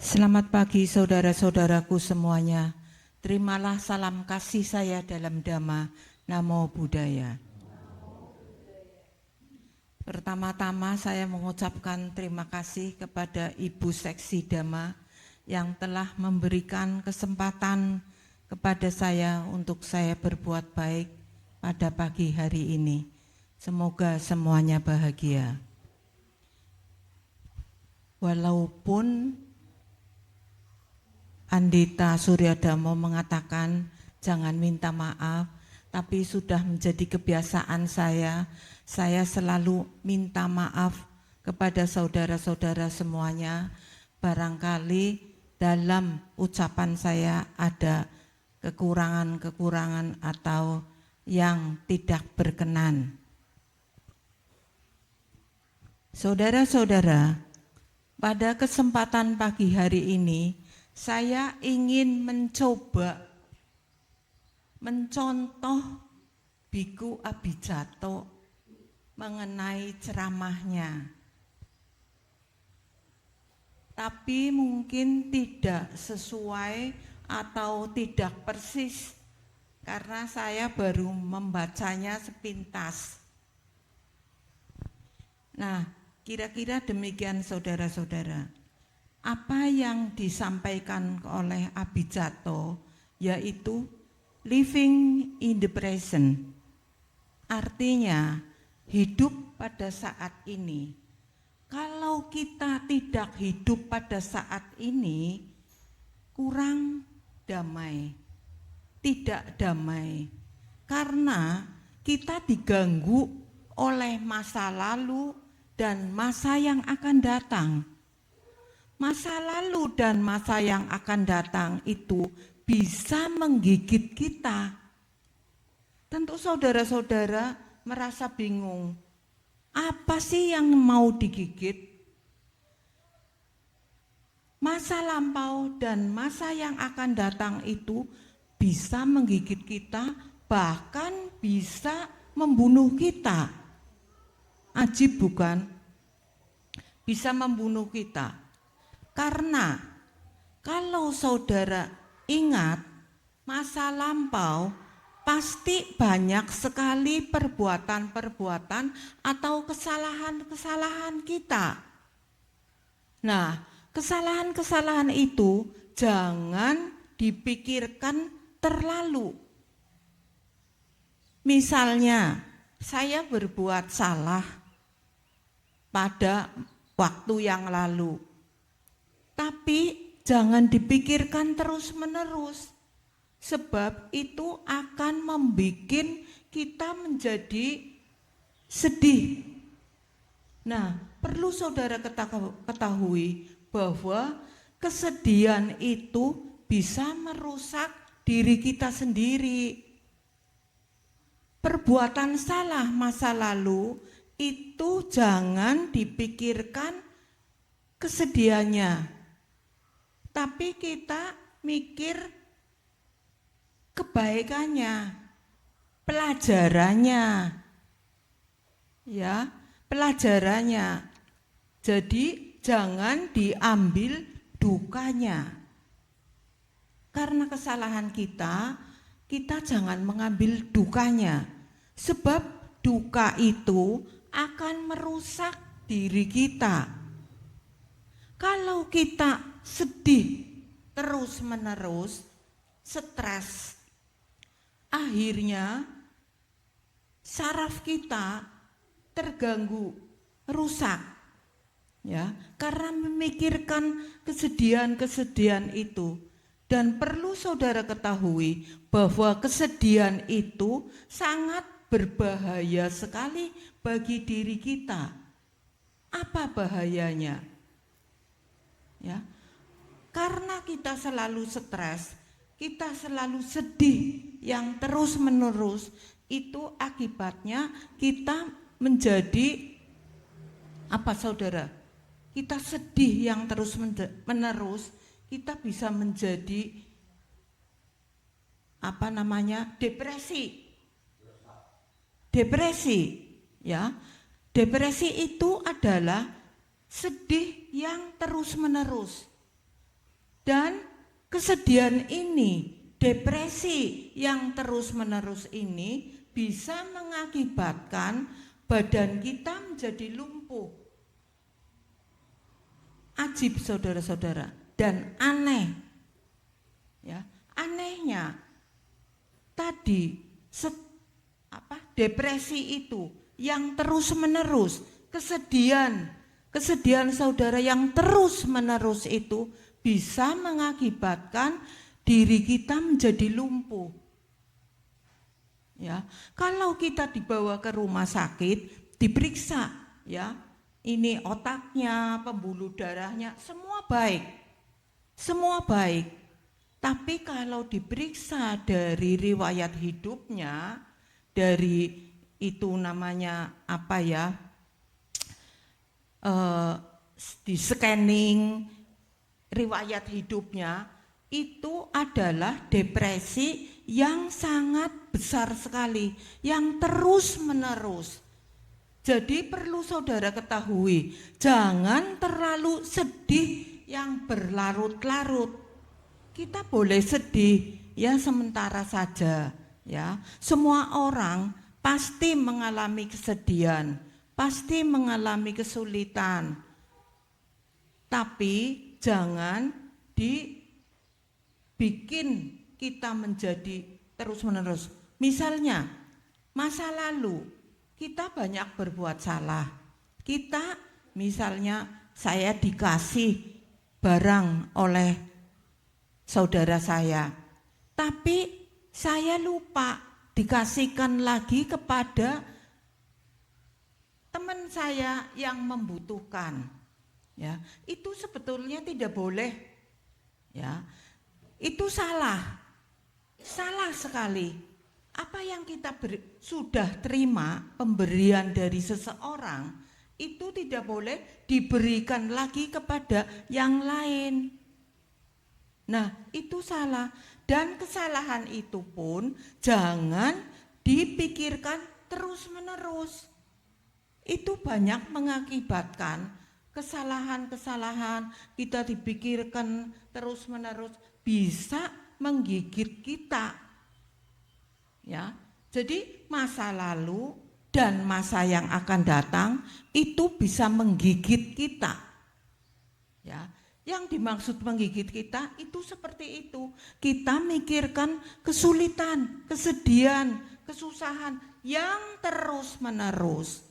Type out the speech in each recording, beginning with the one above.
Selamat pagi saudara-saudaraku semuanya. Terimalah salam kasih saya dalam Dhamma. Namo Buddhaya. Pertama-tama saya mengucapkan terima kasih kepada Ibu Seksi Dhamma yang telah memberikan kesempatan kepada saya untuk saya berbuat baik pada pagi hari ini. Semoga semuanya bahagia. Walaupun Andita Suryadamo mengatakan jangan minta maaf, tapi sudah menjadi kebiasaan saya selalu minta maaf kepada saudara-saudara semuanya. Barangkali dalam ucapan saya ada kekurangan-kekurangan atau yang tidak berkenan. Saudara-saudara, pada kesempatan pagi hari ini, saya ingin mencontoh Biku Abhijato mengenai ceramahnya. Tapi mungkin tidak sesuai atau tidak persis karena saya baru membacanya sepintas. Nah, kira-kira demikian saudara-saudara. Apa yang disampaikan oleh Abhijato yaitu living in the present. Artinya hidup pada saat ini. Kalau kita tidak hidup pada saat ini, kurang damai, tidak damai. Karena kita diganggu oleh masa lalu dan masa yang akan datang. Masa lalu dan masa yang akan datang itu bisa menggigit kita. Tentu saudara-saudara merasa bingung. Apa sih yang mau digigit? Masa lampau dan masa yang akan datang itu bisa menggigit kita, bahkan bisa membunuh kita. Ajib bukan? Bisa membunuh kita. Karena kalau saudara ingat masa lampau pasti banyak sekali perbuatan-perbuatan atau kesalahan-kesalahan kita. Nah, kesalahan-kesalahan itu jangan dipikirkan terlalu. Misalnya, saya berbuat salah pada waktu yang lalu. Tapi jangan dipikirkan terus-menerus, sebab itu akan membuat kita menjadi sedih. Nah, perlu saudara ketahui bahwa kesedihan itu bisa merusak diri kita sendiri. Perbuatan salah masa lalu itu jangan dipikirkan kesedihannya. Tapi kita mikir kebaikannya, pelajarannya, ya, pelajarannya. Jadi jangan diambil dukanya. Karena kesalahan kita jangan mengambil dukanya. Sebab duka itu akan merusak diri kita. Kalau kita sedih terus-menerus, stres, akhirnya saraf kita terganggu, rusak, ya, karena memikirkan kesedihan-kesedihan itu. Dan perlu saudara ketahui bahwa kesedihan itu sangat berbahaya sekali bagi diri kita. Apa bahayanya? Ya, karena kita selalu stres, kita selalu sedih yang terus-menerus, itu akibatnya kita menjadi apa saudara? Kita sedih yang terus-menerus, kita bisa menjadi depresi. Depresi, ya. Depresi itu adalah sedih yang terus-menerus. Dan kesedihan ini, depresi yang terus-menerus ini bisa mengakibatkan badan kita menjadi lumpuh. Ajib saudara-saudara, dan aneh. Ya, anehnya tadi depresi itu yang terus-menerus, kesedihan saudara yang terus-menerus itu bisa mengakibatkan diri kita menjadi lumpuh. Ya, kalau kita dibawa ke rumah sakit, diperiksa, ya, ini otaknya, pembuluh darahnya, semua baik, semua baik. Tapi kalau diperiksa dari riwayat hidupnya, dari itu namanya apa ya, di scanning riwayat hidupnya, itu adalah depresi yang sangat besar sekali, yang terus menerus. Jadi perlu saudara ketahui, jangan terlalu sedih yang berlarut-larut. Kita boleh sedih ya sementara saja, ya. Semua orang pasti mengalami kesedihan, pasti mengalami kesulitan. Tapi jangan dibikin kita menjadi terus-menerus. Misalnya, masa lalu kita banyak berbuat salah. Kita misalnya saya dikasih barang oleh saudara saya, tapi saya lupa dikasihkan lagi kepada teman saya yang membutuhkan. Ya, itu sebetulnya tidak boleh. Ya, itu salah sekali. Apa yang kita sudah terima pemberian dari seseorang itu tidak boleh diberikan lagi kepada yang lain. Nah, itu salah, dan kesalahan itu pun jangan dipikirkan terus-menerus. Itu banyak mengakibatkan kesalahan-kesalahan, kita dipikirkan terus-menerus bisa menggigit kita. Ya, jadi masa lalu dan masa yang akan datang itu bisa menggigit kita. Ya. Yang dimaksud menggigit kita itu seperti itu. Kita mikirkan kesulitan, kesedihan, kesusahan yang terus-menerus.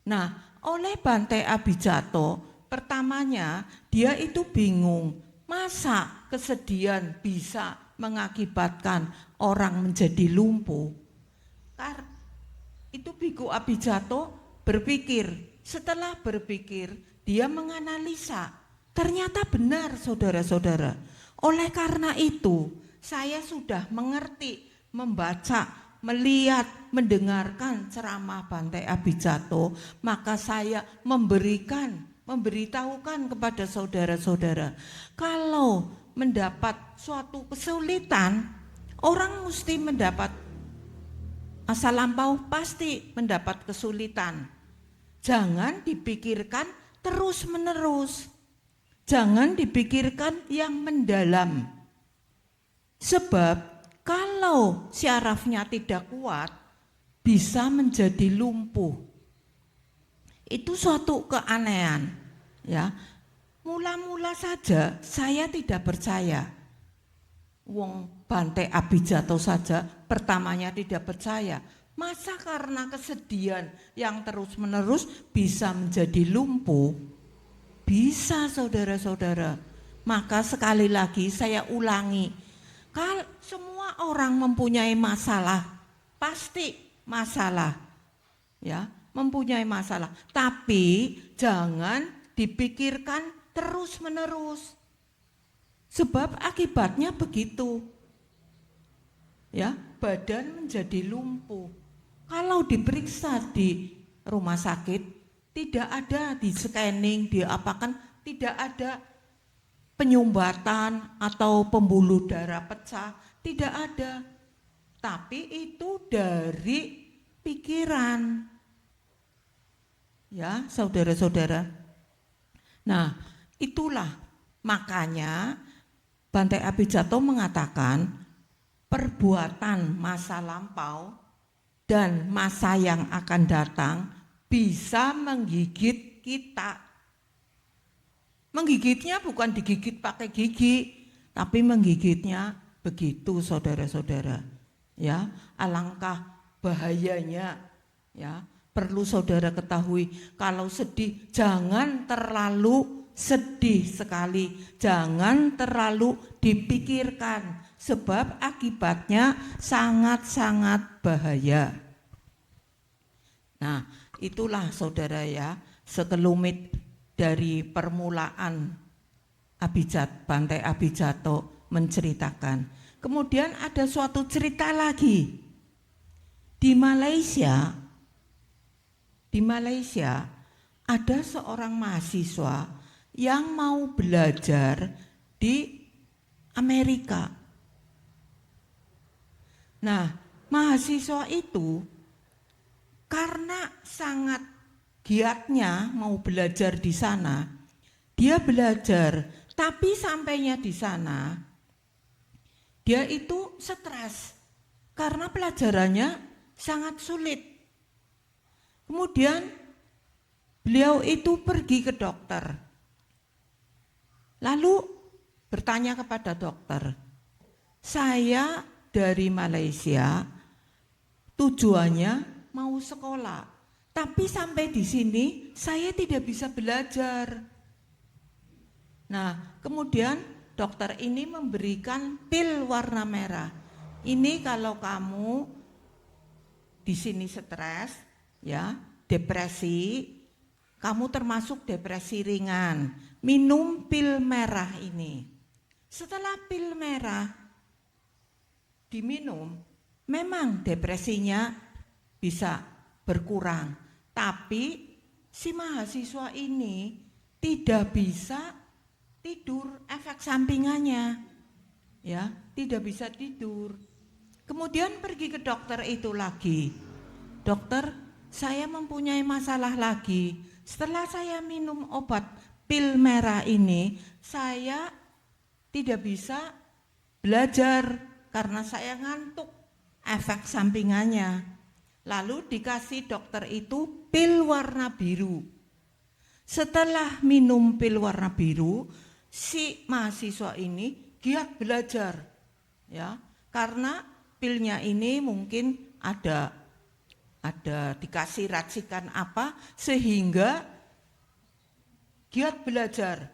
Nah, oleh Bante Abhijatto, pertamanya dia itu bingung, masa kesedihan bisa mengakibatkan orang menjadi lumpuh? Itu Biku Abhijatto berpikir, setelah berpikir dia menganalisa. Ternyata benar saudara-saudara. Oleh karena itu saya sudah mengerti, membaca, melihat, mendengarkan ceramah Bante Abhijatto, maka saya memberitahukan kepada saudara-saudara, kalau mendapat suatu kesulitan, orang mesti mendapat masa lampau, pasti mendapat kesulitan. Jangan dipikirkan terus-menerus. Jangan dipikirkan yang mendalam. Sebab kalau syarafnya tidak kuat, bisa menjadi lumpuh. Itu suatu keanehan, ya. Mula-mula saja saya tidak percaya. Wong Bante Abhijatto saja pertamanya tidak percaya. Masa karena kesedihan yang terus-menerus bisa menjadi lumpuh? Bisa saudara-saudara. Maka sekali lagi saya ulangi, kalau semua orang mempunyai masalah, pasti masalah, ya, mempunyai masalah. Tapi jangan dipikirkan terus-menerus, sebab akibatnya begitu, ya, badan menjadi lumpuh. Kalau diperiksa di rumah sakit, tidak ada di scanning, diapakan, tidak ada penyumbatan atau pembuluh darah pecah, tidak ada. Tapi itu dari pikiran. Ya, saudara-saudara. Nah, itulah makanya Bante Abhijatto mengatakan perbuatan masa lampau dan masa yang akan datang bisa menggigit kita. Menggigitnya bukan digigit pakai gigi, tapi menggigitnya begitu saudara-saudara. Ya, alangkah bahayanya. Ya, perlu saudara ketahui, kalau sedih jangan terlalu sedih sekali, jangan terlalu dipikirkan, sebab akibatnya sangat-sangat bahaya. Nah, itulah saudara ya, sekelumit dari permulaan Bante Abhijatto menceritakan. Kemudian ada suatu cerita lagi. Di Malaysia ada seorang mahasiswa yang mau belajar di Amerika. Nah, mahasiswa itu karena sangat giatnya mau belajar di sana, dia belajar, tapi sampainya di sana, dia itu stres karena pelajarannya sangat sulit. Kemudian beliau itu pergi ke dokter, lalu bertanya kepada dokter, saya dari Malaysia, tujuannya mau sekolah, tapi sampai di sini saya tidak bisa belajar. Nah, kemudian dokter ini memberikan pil warna merah. Ini kalau kamu di sini stres, ya, depresi, kamu termasuk depresi ringan, minum pil merah ini. Setelah pil merah diminum, memang depresinya bisa berkurang, tapi si mahasiswa ini tidak bisa tidur, efek sampingannya, ya, tidak bisa tidur. Kemudian pergi ke dokter itu lagi, dokter, saya mempunyai masalah lagi. Setelah saya minum obat pil merah ini, saya tidak bisa belajar karena saya ngantuk, efek sampingannya. Lalu dikasih dokter itu pil warna biru. Setelah minum pil warna biru, si mahasiswa ini giat belajar, ya, karena pilnya ini mungkin ada dikasih racikan apa sehingga giat belajar.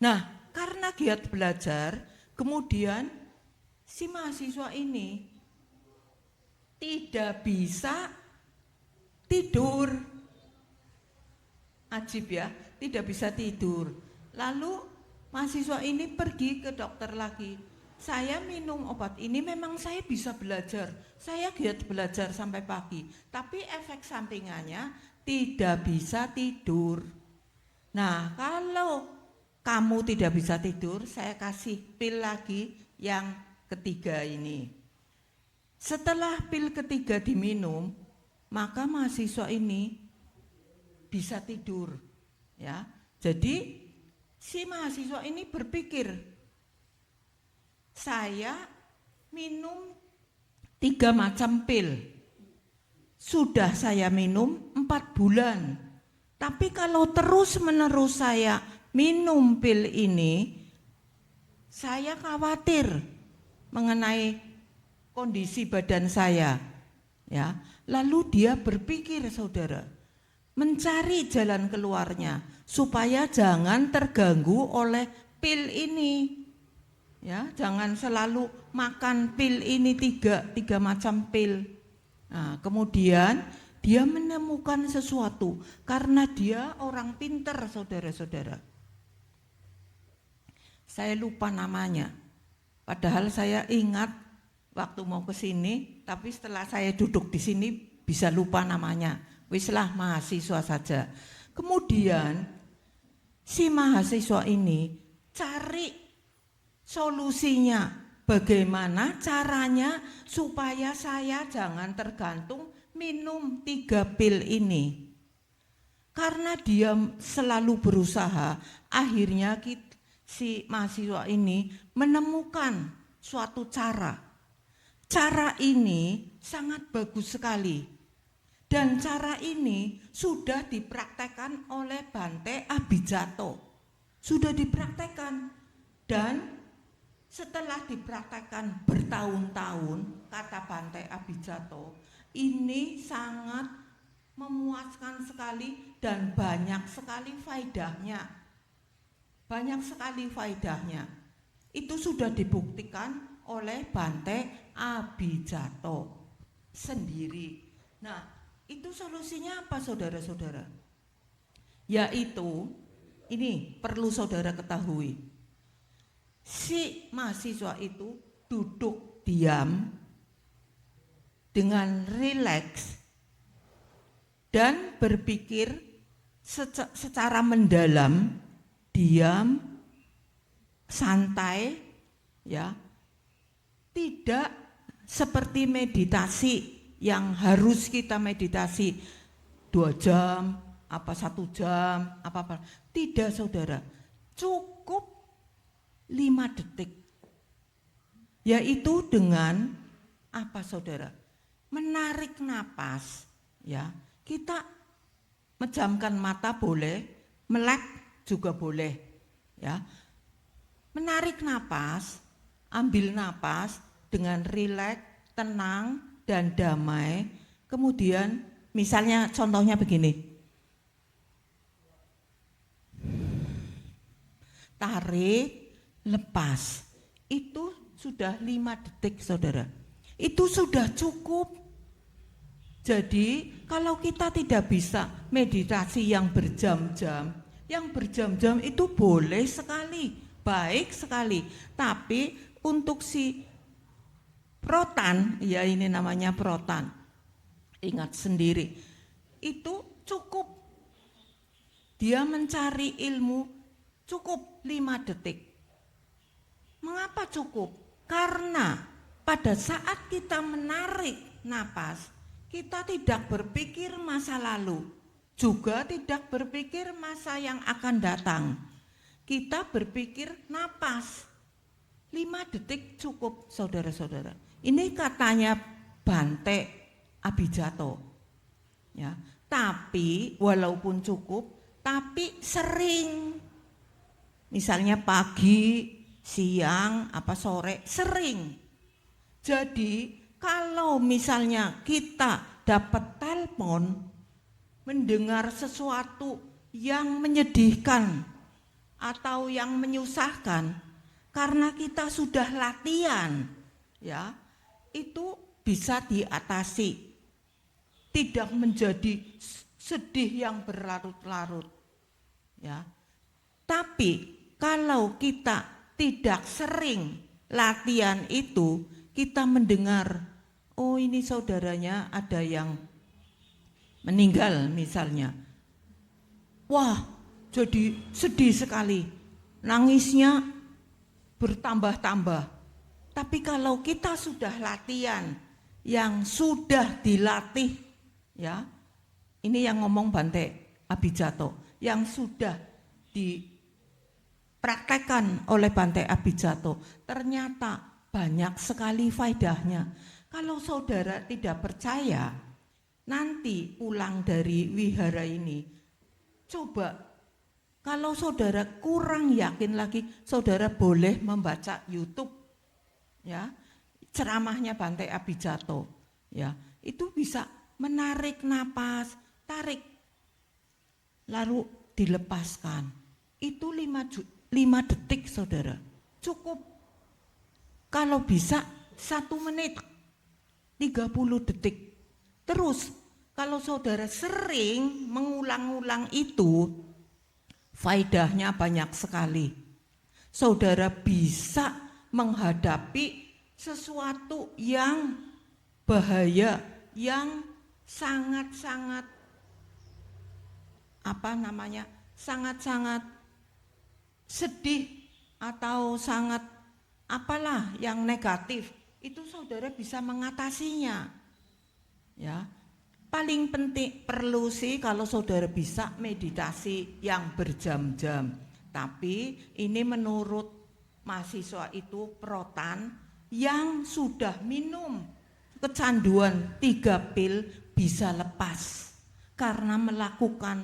Nah, karena giat belajar, kemudian si mahasiswa ini tidak bisa tidur. Ajib ya, tidak bisa tidur. Lalu mahasiswa ini pergi ke dokter lagi. Saya minum obat ini memang saya bisa belajar. Saya giat belajar sampai pagi, tapi efek sampingannya tidak bisa tidur. Nah, kalau kamu tidak bisa tidur, saya kasih pil lagi yang ketiga ini. Setelah pil ketiga diminum, maka mahasiswa ini bisa tidur, ya. Jadi si mahasiswa ini berpikir, saya minum 3 macam pil, sudah saya minum 4 bulan, tapi kalau terus-menerus saya minum pil ini, saya khawatir mengenai kondisi badan saya, ya. Lalu dia berpikir, saudara, mencari jalan keluarnya supaya jangan terganggu oleh pil ini, ya. Jangan selalu makan pil ini tiga macam pil. Nah, kemudian dia menemukan sesuatu karena dia orang pintar, saudara-saudara. Saya lupa namanya, padahal saya ingat waktu mau ke sini, tapi setelah saya duduk di sini bisa lupa namanya. Wislah mahasiswa saja. Kemudian si mahasiswa ini cari solusinya, bagaimana caranya supaya saya jangan tergantung minum 3 pil ini. Karena dia selalu berusaha, akhirnya si mahasiswa ini menemukan suatu cara. Cara ini sangat bagus sekali. Dan cara ini sudah dipraktekkan oleh Bante Abhijatto. Sudah dipraktekkan. Dan setelah dipraktekkan bertahun-tahun, kata Bante Abhijatto, ini sangat memuaskan sekali dan banyak sekali faedahnya. Banyak sekali faedahnya. Itu sudah dibuktikan oleh Bante Abhijatto sendiri. Nah, itu solusinya apa saudara-saudara? Yaitu, ini perlu saudara ketahui. Si mahasiswa itu duduk diam dengan rileks dan berpikir secara mendalam, diam, santai, ya, tidak seperti meditasi yang harus kita meditasi 2 jam, apa 1 jam, apa. Tidak saudara, cukup 5 detik, yaitu dengan apa saudara? Menarik napas, ya. Kita menjamkan mata boleh, melek juga boleh, ya. Menarik napas, ambil napas dengan rileks, tenang dan damai. Kemudian misalnya contohnya begini. Tarik, lepas, itu sudah 5 detik saudara, itu sudah cukup. Jadi kalau kita tidak bisa meditasi yang berjam-jam itu boleh sekali, baik sekali. Tapi untuk si protan, ya ini namanya protan, ingat sendiri, itu cukup. Dia mencari ilmu cukup 5 detik. Mengapa cukup? Karena pada saat kita menarik napas, kita tidak berpikir masa lalu, juga tidak berpikir masa yang akan datang. Kita berpikir napas. 5 detik cukup saudara-saudara. Ini katanya Bante Abhijatto. Ya, tapi walaupun cukup, tapi sering. Misalnya pagi, siang, apa sore, sering. Jadi kalau misalnya kita dapat telepon, mendengar sesuatu yang menyedihkan atau yang menyusahkan, karena kita sudah latihan, ya, itu bisa diatasi. Tidak menjadi sedih yang berlarut-larut, ya. Tapi kalau kita tidak sering latihan itu, kita mendengar, oh ini saudaranya ada yang meninggal misalnya. Wah, jadi sedih sekali. Nangisnya bertambah-tambah. Tapi kalau kita sudah latihan, yang sudah dilatih, ya, ini yang ngomong Bante Abhijatto, yang sudah dipraktekkan oleh Bante Abhijatto, ternyata banyak sekali faedahnya. Kalau saudara tidak percaya, nanti pulang dari wihara ini, coba, kalau saudara kurang yakin lagi, saudara boleh membaca YouTube, ya, ceramahnya Bante Abhijatto, ya, itu bisa menarik napas, tarik, lalu dilepaskan. Itu 5 detik saudara, cukup. Kalau bisa 1 menit 30 detik. Terus kalau saudara sering mengulang-ulang itu, faedahnya banyak sekali. Saudara bisa menghadapi sesuatu yang bahaya, yang sangat-sangat sangat-sangat sedih atau sangat apalah yang negatif, itu saudara bisa mengatasinya. Ya, paling penting perlu sih kalau saudara bisa meditasi yang berjam-jam. Tapi ini menurut mahasiswa itu protan yang sudah minum kecanduan 3 pil bisa lepas karena melakukan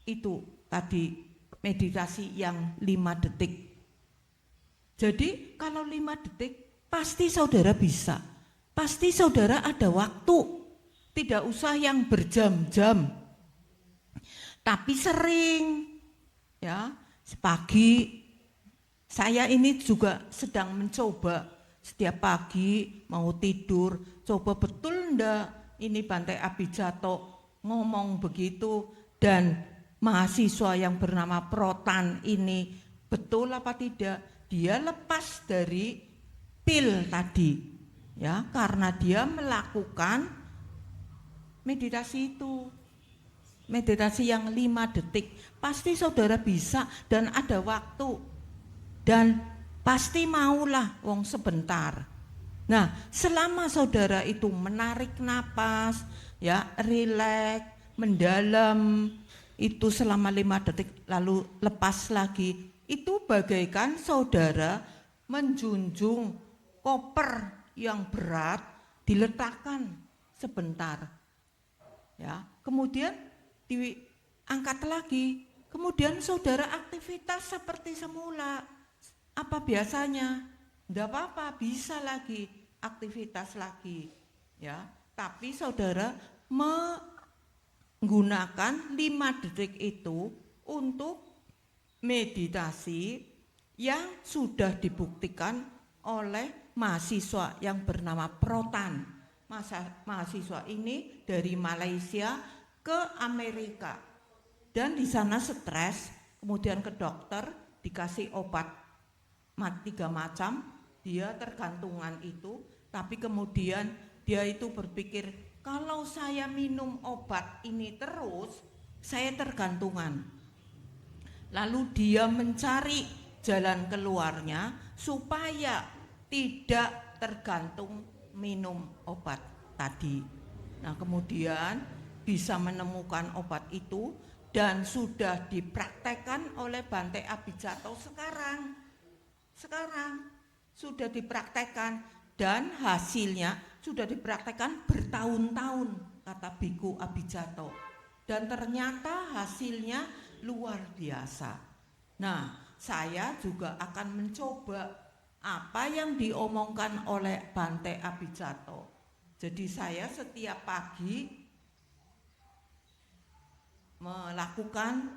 itu tadi meditasi yang 5 detik. Jadi kalau 5 detik pasti saudara bisa. Pasti saudara ada waktu. Tidak usah yang berjam-jam. Tapi sering ya, pagi saya ini juga sedang mencoba setiap pagi mau tidur, coba betul enggak ini Bante Abhijatto ngomong begitu dan mahasiswa yang bernama Protan ini betul apa tidak? Dia lepas dari pil tadi ya, karena dia melakukan meditasi itu. Meditasi yang 5 detik. Pasti saudara bisa dan ada waktu. Dan pasti maulah wong sebentar. Nah, selama saudara itu menarik napas, ya, rileks, mendalam, itu selama 5 detik lalu lepas lagi, itu bagaikan saudara menjunjung koper yang berat diletakkan sebentar. Ya, kemudian diangkat lagi, kemudian saudara aktivitas seperti semula. Apa biasanya? Enggak apa-apa, bisa lagi aktivitas lagi. Ya, tapi saudara menggunakan 5 detik itu untuk meditasi yang sudah dibuktikan oleh mahasiswa yang bernama Protan. Mahasiswa ini dari Malaysia ke Amerika dan di sana stres, kemudian ke dokter dikasih obat 3 macam, dia tergantungan itu, tapi kemudian dia itu berpikir kalau saya minum obat ini terus saya tergantungan. Lalu dia mencari jalan keluarnya supaya tidak tergantung minum obat tadi. Nah, kemudian bisa menemukan obat itu dan sudah dipraktekkan oleh Bante Abhijatto sekarang sudah dipraktekkan dan hasilnya sudah dipraktekkan bertahun-tahun, kata Biku Abhijatto, dan ternyata hasilnya luar biasa. Nah, saya juga akan mencoba apa yang diomongkan oleh Bante Abhijatto. Jadi saya setiap pagi melakukan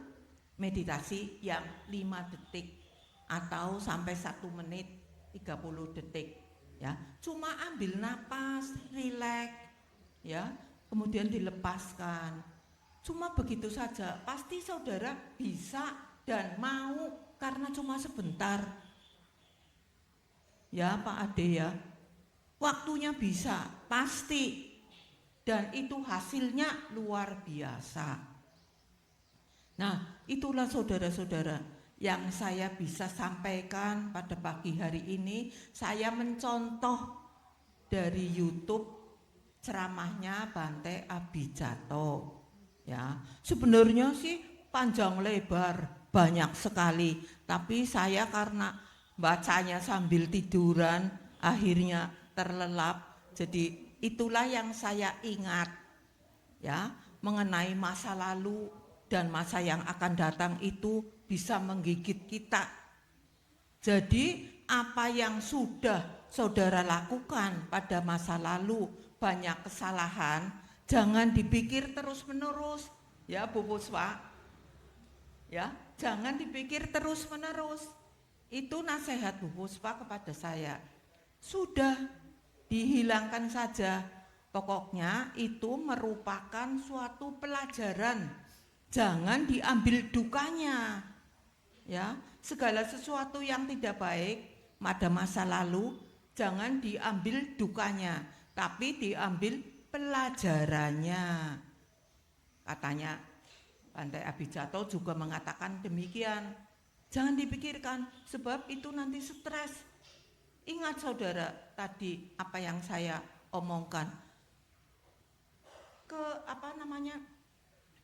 meditasi yang 5 detik atau sampai 1 menit 30 detik ya. Cuma ambil napas, rileks ya, kemudian dilepaskan. Cuma begitu saja, pasti saudara bisa dan mau karena cuma sebentar. Ya Pak Ade ya, waktunya bisa, pasti. Dan itu hasilnya luar biasa. Nah, itulah saudara-saudara yang saya bisa sampaikan pada pagi hari ini. Saya mencontoh dari YouTube ceramahnya Bante Abhijatto. Ya, sebenarnya sih panjang lebar, banyak sekali. Tapi saya karena bacanya sambil tiduran, akhirnya terlelap. Jadi itulah yang saya ingat, ya, mengenai masa lalu. Dan masa yang akan datang itu bisa menggigit kita. Jadi apa yang sudah saudara lakukan pada masa lalu, banyak kesalahan, jangan dipikir terus menerus. Ya Bu Puspa, ya jangan dipikir terus menerus. Itu nasihat Bu Puspa kepada saya. Sudah dihilangkan saja. Pokoknya itu merupakan suatu pelajaran. Jangan diambil dukanya, ya, segala sesuatu yang tidak baik pada masa lalu jangan diambil dukanya, tapi diambil pelajarannya. Katanya Bante Abhijatto juga mengatakan demikian. Jangan dipikirkan sebab itu nanti stres. Ingat saudara tadi apa yang saya omongkan.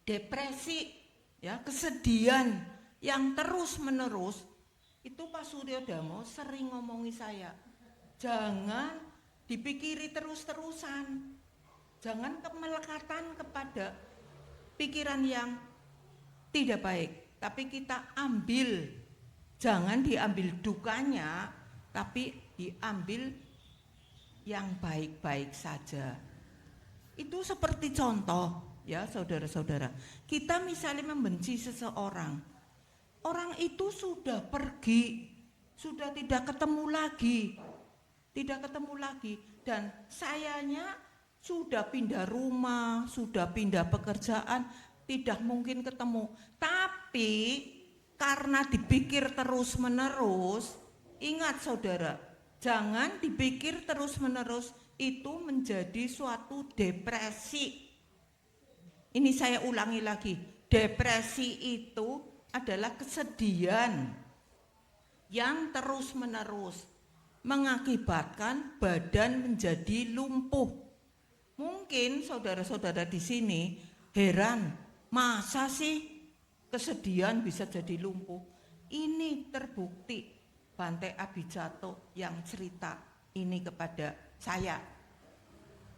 Depresi, ya, kesedihan yang terus-menerus, itu Pak Suryodamo sering ngomongi saya, jangan dipikiri terus-terusan, jangan melekatan kepada pikiran yang tidak baik, tapi kita ambil, jangan diambil dukanya, tapi diambil yang baik-baik saja. Itu seperti contoh ya saudara-saudara, kita misalnya membenci seseorang, orang itu sudah pergi, sudah tidak ketemu lagi, dan sayanya sudah pindah rumah, sudah pindah pekerjaan, tidak mungkin ketemu. Tapi karena dipikir terus-menerus, ingat saudara, jangan dipikir terus-menerus, itu menjadi suatu depresi. Ini saya ulangi lagi, depresi itu adalah kesedihan yang terus-menerus mengakibatkan badan menjadi lumpuh. Mungkin saudara-saudara di sini heran, masa sih kesedihan bisa jadi lumpuh? Ini terbukti Bante Abhijatto yang cerita ini kepada saya,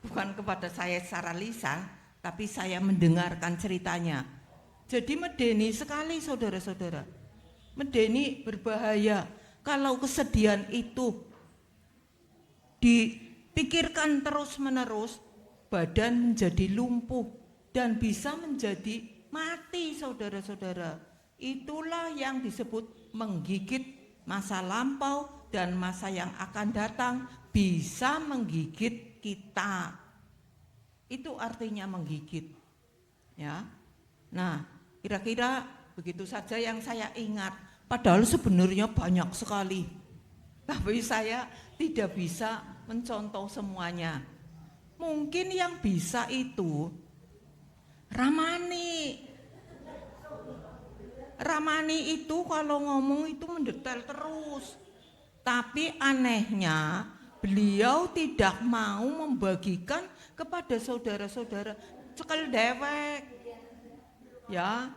bukan kepada saya secara lisan, tapi saya mendengarkan ceritanya. Jadi medeni sekali saudara-saudara, medeni berbahaya. Kalau kesedihan itu dipikirkan terus-menerus, badan menjadi lumpuh dan bisa menjadi mati saudara-saudara. Itulah yang disebut menggigit masa lampau dan masa yang akan datang, bisa menggigit kita. Itu artinya menggigit. Ya. Nah, kira-kira begitu saja yang saya ingat. Padahal sebenarnya banyak sekali. Tapi saya tidak bisa mencontoh semuanya. Mungkin yang bisa itu Ramani. Ramani itu kalau ngomong itu mendetail terus. Tapi anehnya beliau tidak mau membagikan kepada saudara-saudara, cekel dewek. Ya,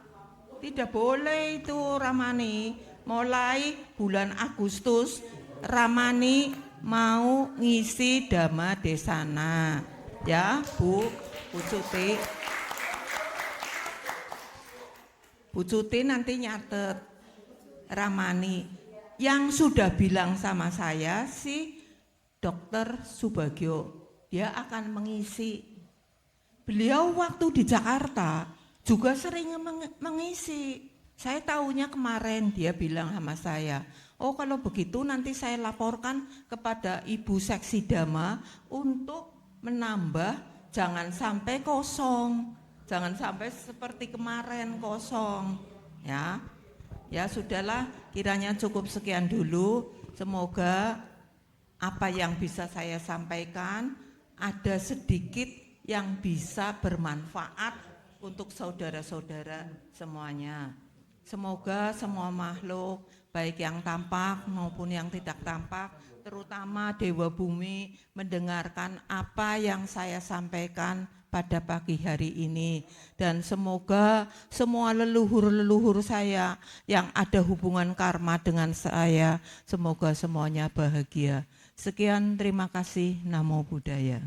tidak boleh itu Ramani. Mulai bulan Agustus Ramani mau ngisi Dhamma Desana. Ya, Bu Cuti. Bu Cuti nanti nyatet Ramani. Yang sudah bilang sama saya si Dokter Subagio, dia akan mengisi. Beliau waktu di Jakarta juga sering mengisi. Saya tahunya kemarin dia bilang sama saya, oh kalau begitu nanti saya laporkan kepada Ibu Seksi Dhamma untuk menambah, jangan sampai kosong, jangan sampai seperti kemarin kosong. Ya sudahlah, kiranya cukup sekian dulu. Semoga apa yang bisa saya sampaikan ada sedikit yang bisa bermanfaat untuk saudara-saudara semuanya. Semoga semua makhluk, baik yang tampak maupun yang tidak tampak, terutama Dewa Bumi, mendengarkan apa yang saya sampaikan pada pagi hari ini. Dan semoga semua leluhur-leluhur saya yang ada hubungan karma dengan saya, semoga semuanya bahagia. Sekian, terima kasih. Namo Buddhaya.